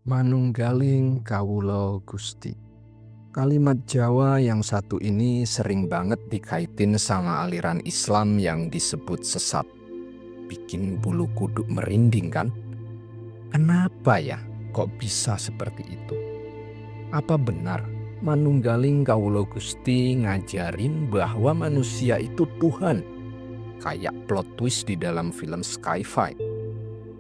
Manunggaling Kawula Gusti. Kalimat Jawa yang satu ini sering banget dikaitin sama aliran Islam yang disebut sesat. Bikin bulu kuduk merinding kan? Kenapa ya kok bisa seperti itu? Apa benar Manunggaling Kawula Gusti ngajarin bahwa manusia itu Tuhan? Kayak plot twist di dalam film Sci-Fi.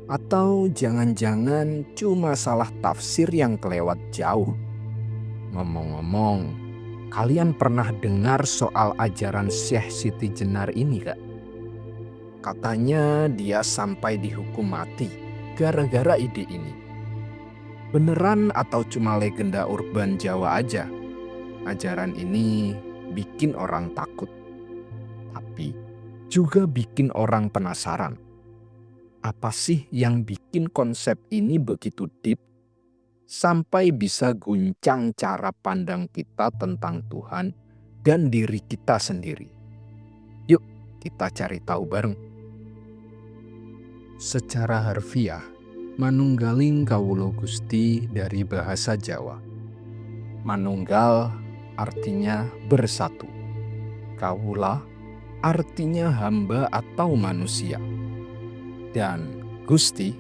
Atau jangan-jangan cuma salah tafsir yang kelewat jauh? Ngomong-ngomong, kalian pernah dengar soal ajaran Syekh Siti Jenar ini gak? Katanya dia sampai dihukum mati gara-gara ide ini. Beneran atau cuma legenda urban Jawa aja? Ajaran ini bikin orang takut, tapi juga bikin orang penasaran. Apa sih yang bikin konsep ini begitu deep sampai bisa guncang cara pandang kita tentang Tuhan dan diri kita sendiri? Yuk kita cari tahu bareng. Secara harfiah, Manunggaling Kawula Gusti dari bahasa Jawa. Manunggal artinya bersatu. Kawula artinya hamba atau manusia. Dan Gusti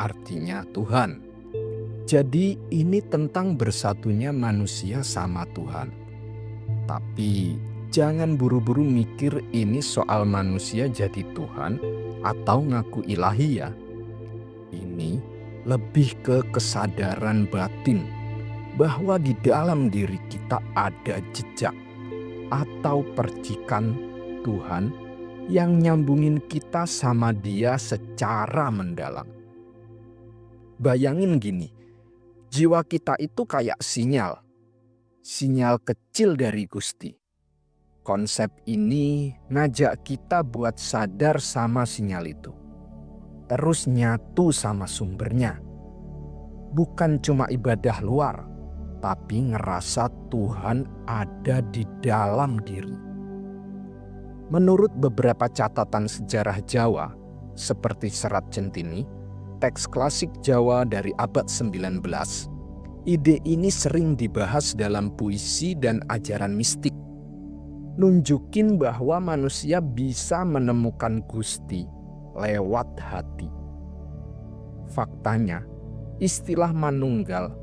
artinya Tuhan. Jadi ini tentang bersatunya manusia sama Tuhan. Tapi jangan buru-buru mikir ini soal manusia jadi Tuhan atau ngaku ilahi ya. Ini lebih ke kesadaran batin bahwa di dalam diri kita ada jejak atau percikan Tuhan yang nyambungin kita sama Dia secara mendalam. Bayangin gini, jiwa kita itu kayak sinyal kecil dari Gusti. Konsep ini ngajak kita buat sadar sama sinyal itu, terus nyatu sama sumbernya. Bukan cuma ibadah luar, tapi ngerasa Tuhan ada di dalam diri. Menurut beberapa catatan sejarah Jawa, seperti Serat Centini, teks klasik Jawa dari abad 19, ide ini sering dibahas dalam puisi dan ajaran mistik. Nunjukin bahwa manusia bisa menemukan Gusti lewat hati. Faktanya, istilah manunggal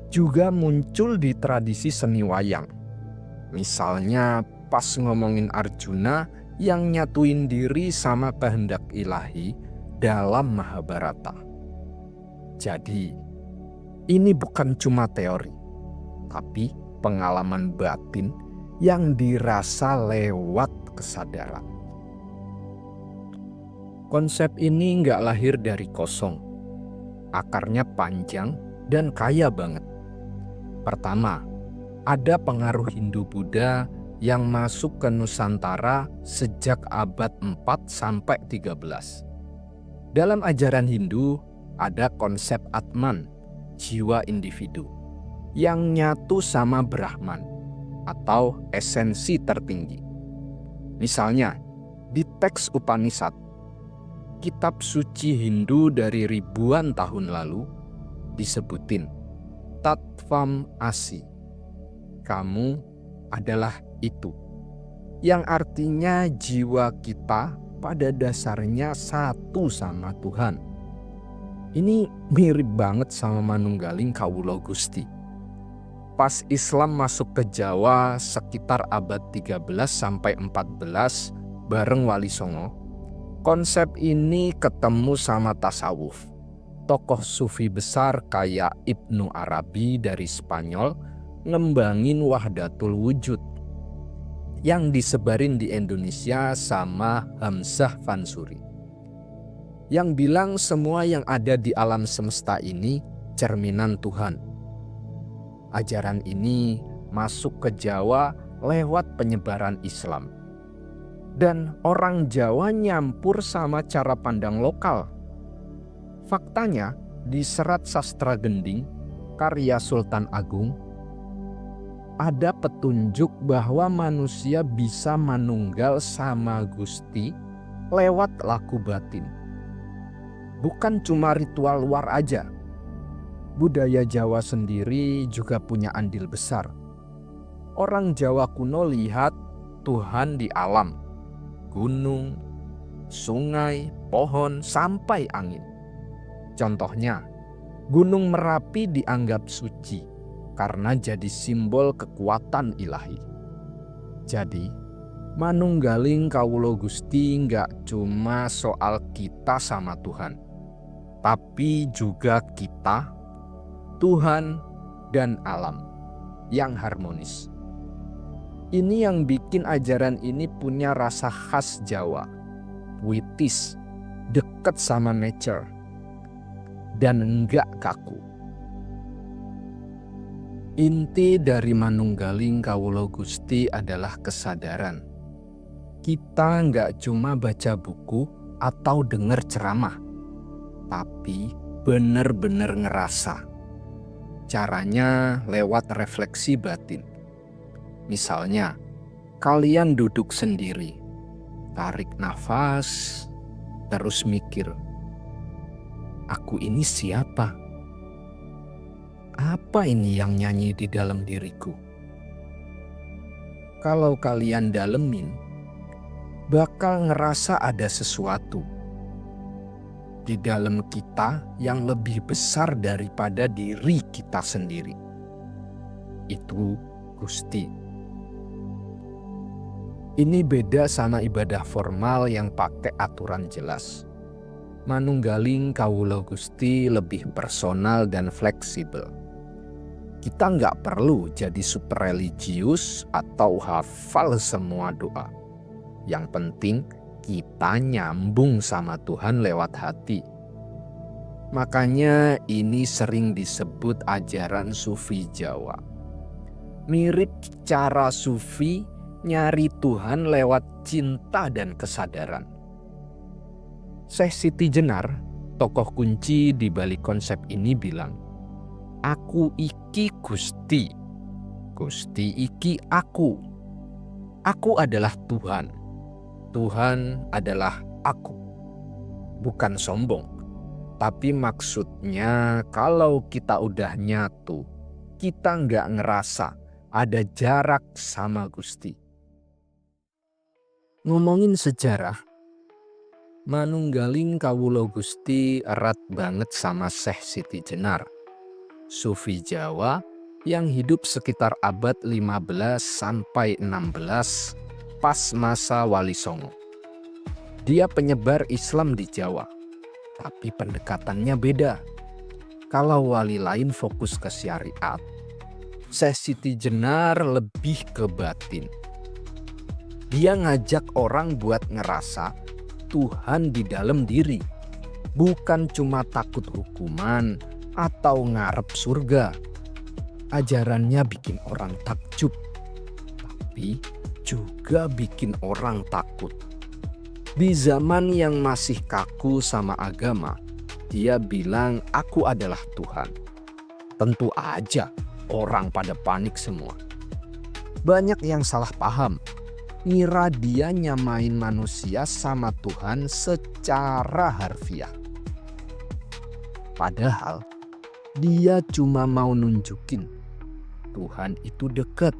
juga muncul di tradisi seni wayang. Misalnya pas ngomongin Arjuna yang nyatuin diri sama kehendak ilahi dalam Mahabharata. Jadi, ini bukan cuma teori, tapi pengalaman batin yang dirasa lewat kesadaran. Konsep ini nggak lahir dari kosong. Akarnya panjang dan kaya banget. Pertama, ada pengaruh Hindu-Buddha yang masuk ke Nusantara sejak abad 4 sampai 13. Dalam ajaran Hindu ada konsep Atman, jiwa individu, yang nyatu sama Brahman atau esensi tertinggi. Misalnya, di teks Upanishad, kitab suci Hindu dari ribuan tahun lalu, disebutin Tattvam Asi, kamu adalah itu, yang artinya jiwa kita pada dasarnya satu sama Tuhan. Ini mirip banget sama Manunggaling Kawula Gusti. Pas Islam masuk ke Jawa sekitar abad 13 sampai 14 bareng Wali Songo, konsep ini ketemu sama tasawuf. Tokoh sufi besar kayak Ibnu Arabi dari Spanyol ngembangin Wahdatul Wujud yang disebarin di Indonesia sama Hamzah Fansuri, yang bilang semua yang ada di alam semesta ini cerminan Tuhan. Ajaran ini masuk ke Jawa lewat penyebaran Islam, dan orang Jawa nyampur sama cara pandang lokal. Faktanya, di Serat Sastra Gending karya Sultan Agung ada petunjuk bahwa manusia bisa manunggal sama Gusti lewat laku batin. Bukan cuma ritual luar aja. Budaya Jawa sendiri juga punya andil besar. Orang Jawa kuno lihat Tuhan di alam, gunung, sungai, pohon, sampai angin. Contohnya, Gunung Merapi dianggap suci karena jadi simbol kekuatan ilahi. Jadi, manunggaling kawula Gusti nggak cuma soal kita sama Tuhan, tapi juga kita, Tuhan, dan alam yang harmonis. Ini yang bikin ajaran ini punya rasa khas Jawa, puitis, dekat sama nature, dan enggak kaku. Inti dari manunggaling kawula Gusti adalah kesadaran. Kita enggak cuma baca buku atau dengar ceramah, tapi benar-benar ngerasa. Caranya lewat refleksi batin. Misalnya, kalian duduk sendiri, tarik nafas, terus mikir, aku ini siapa? Apa ini yang nyanyi di dalam diriku? Kalau kalian dalemin, bakal ngerasa ada sesuatu di dalam kita yang lebih besar daripada diri kita sendiri. Itu Gusti. Ini beda sama ibadah formal yang pakai aturan jelas. Manunggaling kawula Gusti lebih personal dan fleksibel. Kita nggak perlu jadi super religius atau hafal semua doa. Yang penting kita nyambung sama Tuhan lewat hati. Makanya ini sering disebut ajaran Sufi Jawa. Mirip cara Sufi nyari Tuhan lewat cinta dan kesadaran. Syekh Siti Jenar, tokoh kunci di balik konsep ini bilang, aku iki Gusti, Gusti iki aku. Aku adalah Tuhan, Tuhan adalah aku. Bukan sombong, tapi maksudnya kalau kita udah nyatu, kita nggak ngerasa ada jarak sama Gusti. Ngomongin sejarah, manunggaling kawula Gusti erat banget sama Syekh Siti Jenar, Sufi Jawa yang hidup sekitar abad 15 sampai 16 pas masa Wali Songo. Dia penyebar Islam di Jawa, tapi pendekatannya beda. Kalau wali lain fokus ke syariat, Syekh Siti Jenar lebih ke batin. Dia ngajak orang buat ngerasa Tuhan di dalam diri, bukan cuma takut hukuman atau ngarep surga. Ajarannya bikin orang takjub, tapi juga bikin orang takut. Di zaman yang masih kaku sama agama, dia bilang aku adalah Tuhan. Tentu aja orang pada panik semua. Banyak yang salah paham, ngira dia nyamain manusia sama Tuhan secara harfiah. Padahal dia cuma mau nunjukin Tuhan itu dekat.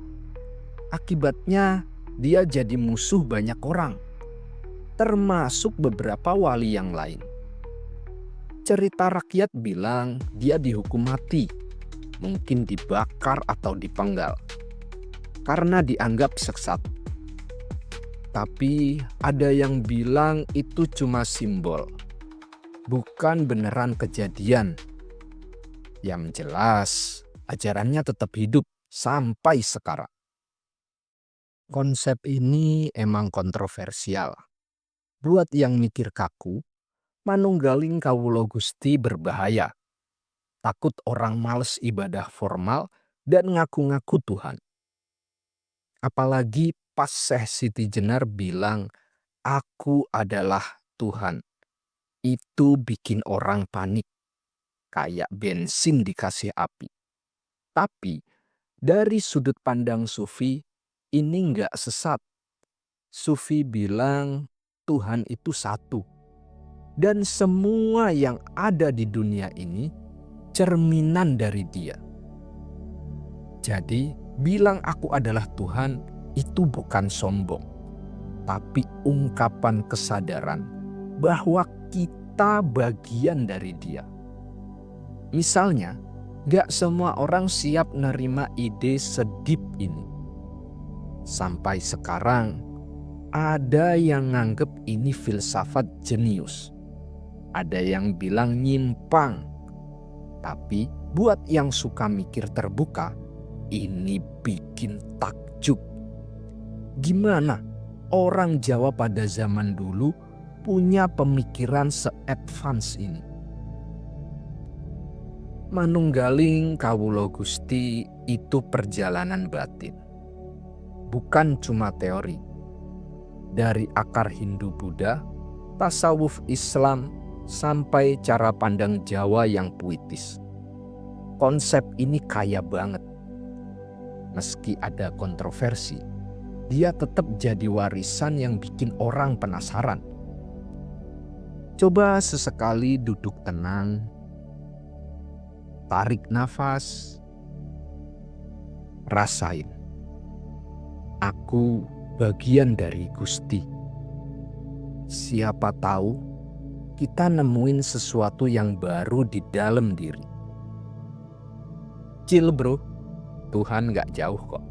Akibatnya dia jadi musuh banyak orang, termasuk beberapa wali yang lain. Cerita rakyat bilang dia dihukum mati, mungkin dibakar atau dipenggal, karena dianggap sesat. Tapi ada yang bilang itu cuma simbol, bukan beneran kejadian. Yang jelas, ajarannya tetap hidup sampai sekarang. Konsep ini emang kontroversial. Buat yang mikir kaku, manunggaling kawula Gusti berbahaya. Takut orang males ibadah formal dan ngaku-ngaku Tuhan. Apalagi pas Syekh Siti Jenar bilang, aku adalah Tuhan. Itu bikin orang panik, kayak bensin dikasih api. Tapi dari sudut pandang Sufi, ini nggak sesat. Sufi bilang Tuhan itu satu. Dan semua yang ada di dunia ini cerminan dari Dia. Jadi, bilang aku adalah Tuhan itu bukan sombong, tapi ungkapan kesadaran bahwa kita bagian dari Dia. Misalnya, gak semua orang siap nerima ide sedip ini. Sampai sekarang, ada yang nganggep ini filsafat jenius. Ada yang bilang nyimpang. Tapi buat yang suka mikir terbuka, ini bikin takjub. Gimana orang Jawa pada zaman dulu punya pemikiran se-advance ini? Manunggaling kawula Gusti itu perjalanan batin. Bukan cuma teori. Dari akar Hindu-Buddha, tasawuf Islam, sampai cara pandang Jawa yang puitis. Konsep ini kaya banget. Meski ada kontroversi, dia tetap jadi warisan yang bikin orang penasaran. Coba sesekali duduk tenang, tarik nafas, rasain. Aku bagian dari Gusti. Siapa tahu kita nemuin sesuatu yang baru di dalam diri. Chill bro, Tuhan gak jauh kok.